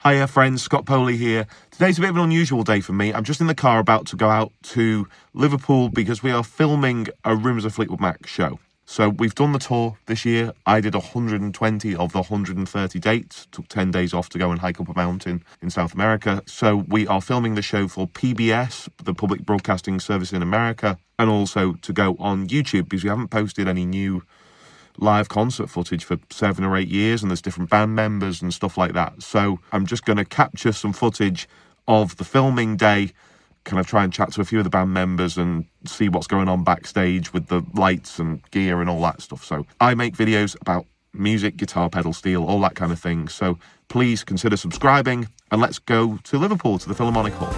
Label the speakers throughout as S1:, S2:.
S1: Hiya friends, Scott Poley here. Today's a bit of an unusual day for me. I'm just in the car about to go out to Liverpool because we are filming a Rumours of Fleetwood Mac show. So we've done the tour this year. I did 120 of the 130 dates. Took 10 days off to go and hike up a mountain in South America. So we are filming the show for PBS, the public broadcasting service in America, and also to go on YouTube because we haven't posted any new live concert footage for 7 or 8 years, and there's different band members and stuff like that. So I'm just going to capture some footage of the filming day, kind of try and chat to a few of the band members and see what's going on backstage with the lights and gear and all that stuff. So I make videos about music, guitar, pedal steel, all that kind of thing. So please consider subscribing, and let's go to Liverpool, to the Philharmonic Hall.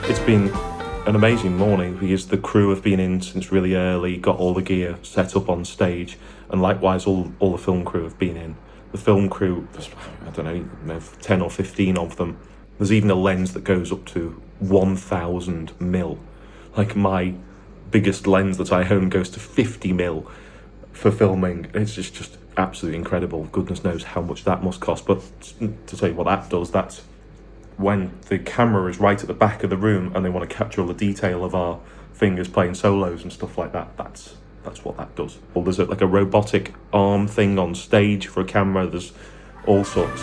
S1: It's been an amazing morning because the crew have been in since really early, got all the gear set up on stage, and likewise all the film crew have been in. The film crew, I don't know, 10 or 15 of them. There's even a lens that goes up to 1000 mil. Like my biggest lens that I own goes to 50 mil for filming. It's just absolutely incredible. Goodness knows how much that must cost. But to tell you what that does, that's when the camera is right at the back of the room and they want to capture all the detail of our fingers playing solos and stuff like that. That's what that does. Well, there's like a robotic arm thing on stage for a camera. There's all sorts.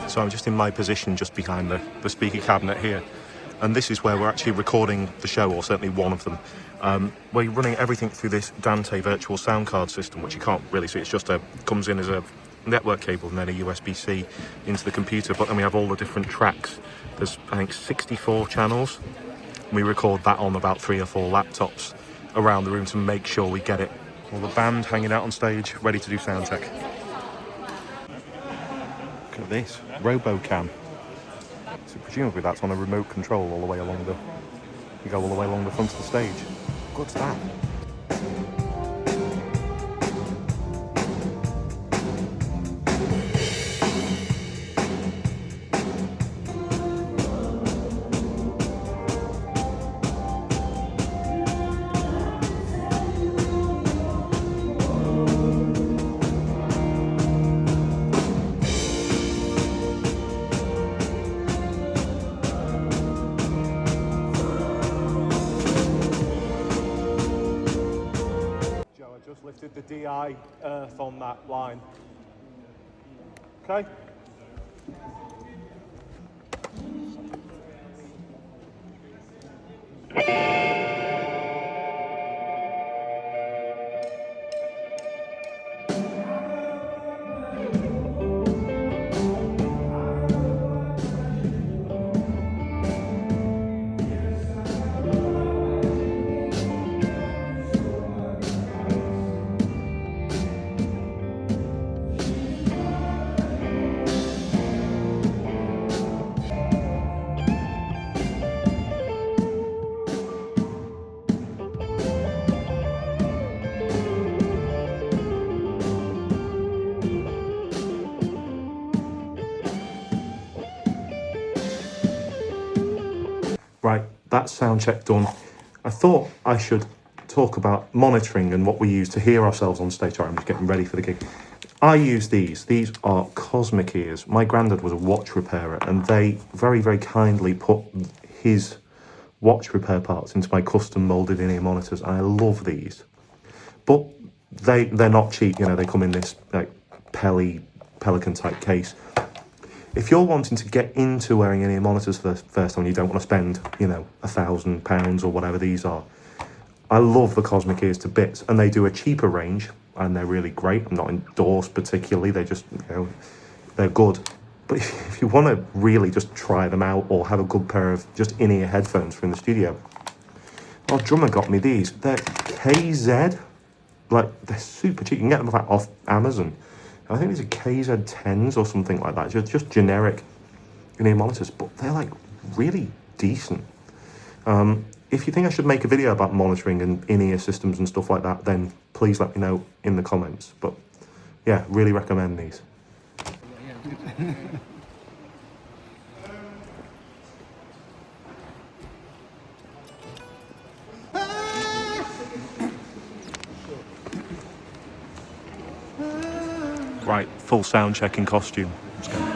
S1: So I'm just in my position just behind the speaker cabinet here, and this is where we're actually recording the show, or certainly one of them. We're running everything through this Dante virtual sound card system, which you can't really see. It's just comes in as a network cable and then a USB-C into the computer, but then we have all the different tracks. There's, I think, 64 channels. We record that on about 3 or 4 laptops around the room to make sure we get it. All the band hanging out on stage, ready to do sound check. Look at this, RoboCam. So presumably that's on a remote control all the way along you go all the way along the front of the stage. What's that? Lifted the DI earth on that line. Okay. Right, that's sound check done. I thought I should talk about monitoring and what we use to hear ourselves on stage. Sorry, I'm just getting ready for the gig. I use these. These are Cosmic ears. My granddad was a watch repairer, and they very, very kindly put his watch repair parts into my custom moulded in-ear monitors. I love these. But they're not cheap, you know, they come in this like Pelican type case.
S2: If you're wanting to get into wearing in-ear monitors for the first time, you don't want to spend, you know, £1,000 or whatever these are. I love the Cosmic Ears to bits, and they do a cheaper range, and they're really great. I'm not endorsed particularly, they just, you know, they're good. But if you want to really just try them out or have a good pair of just in-ear headphones for in the studio, our drummer got me these. They're KZ, like, they're super cheap. You can get them off Amazon. I think these are KZ10s or something like that. Just generic in-ear monitors, but they're like really decent. If you think I should make a video about monitoring and in-ear systems and stuff like that, then please let me know in the comments. But yeah, really recommend these. Right, full sound check in costume. Let's go.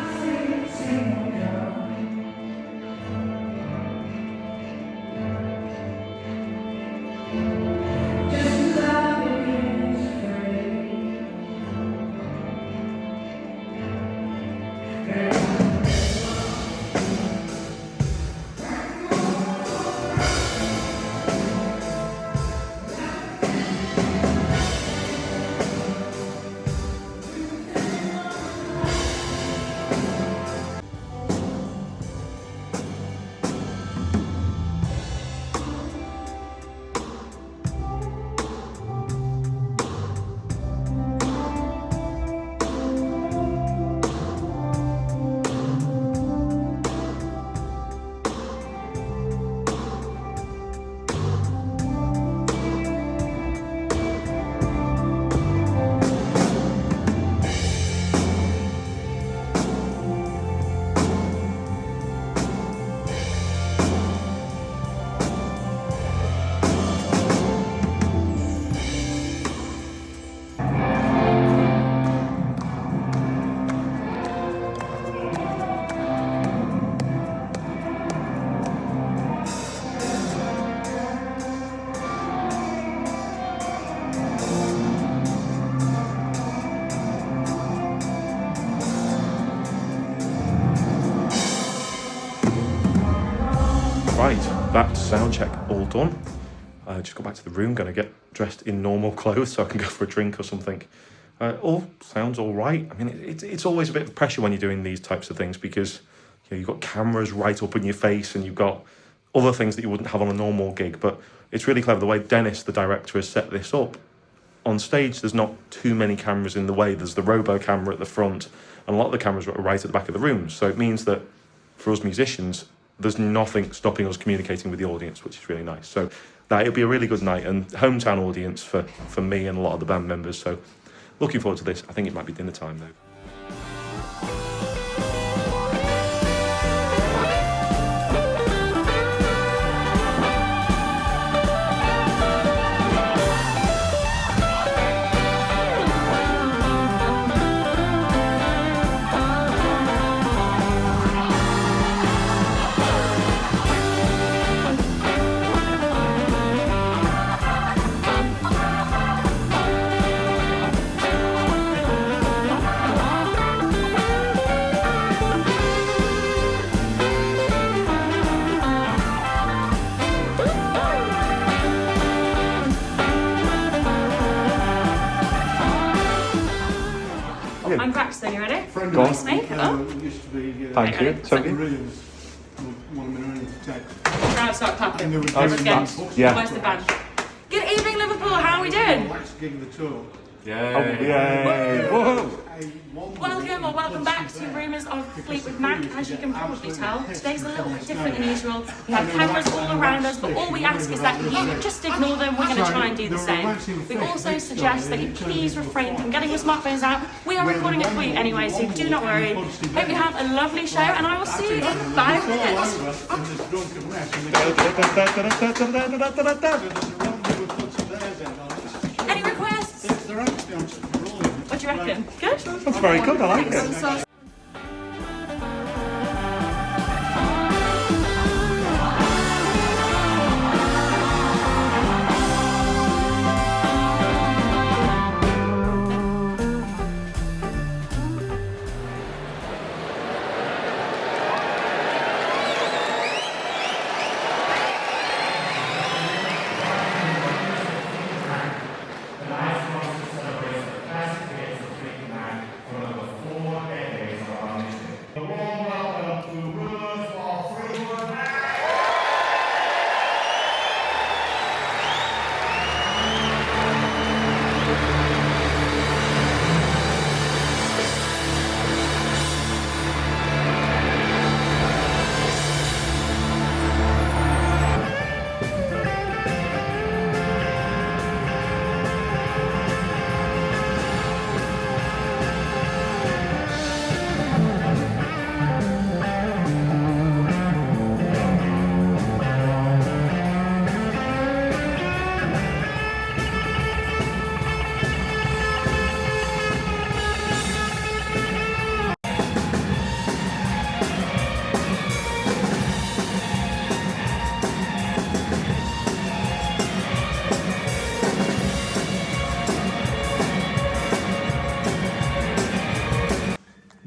S2: Right, that's sound check all done. I just got back to the room, gonna get dressed in normal clothes so I can go for a drink or something. All sounds all right. I mean, it's always a bit of pressure when you're doing these types of things because you know, you've got cameras right up in your face and you've got other things that you wouldn't have on a normal gig. But it's really clever the way Dennis, the director, has set this up. On stage, there's not too many cameras in the way. There's the robo camera at the front, and a lot of the cameras are right at the back of the room. So it means that for us musicians, there's nothing stopping us communicating with the audience, which is really nice. So that it'll be a really good night and hometown audience for me and a lot of the band members. So looking forward to this. I think it might be dinner time though.
S3: I'm Braxton, you ready?
S2: Go on.
S3: Nice makeup.
S4: Used to be,
S2: Thank you.
S4: Tony Williams, one of my own text.
S3: Crowd start clapping.
S4: And
S3: Once
S4: there
S3: again,
S4: was
S2: yeah.
S3: where's the band? Good evening, Liverpool. How are we doing?
S4: last gig of the tour.
S2: Yay! Whoa!
S3: Welcome or welcome back to Rumours of Fleetwood Mac. As you can probably tell, today's a little bit different than usual. We have cameras all around us, but all we ask is that you just ignore them. We're going to try and do the same. We also suggest that you please refrain from getting your smartphones out. We are recording it for you anyway, so do not worry. Hope you have a lovely show, and I will see you in 5 minutes. Any requests? What do you reckon? Good?
S2: That's very good, I like it.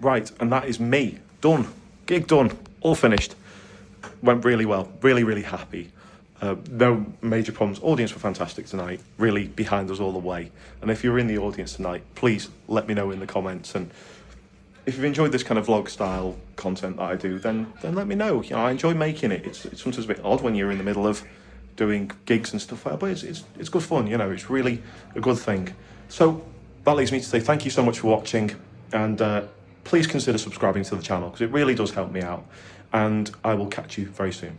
S2: Right, and that is me. Done. Gig done. All finished. Went really well. Really, really happy. No major problems. Audience were fantastic tonight. Really behind us all the way. And if you're in the audience tonight, please let me know in the comments. And if you've enjoyed this kind of vlog style content that I do, then let me know. You know, I enjoy making it. It's sometimes a bit odd when you're in the middle of doing gigs and stuff like that, but it's good fun. You know, it's really a good thing. So that leaves me to say thank you so much for watching, and please consider subscribing to the channel because it really does help me out. And I will catch you very soon.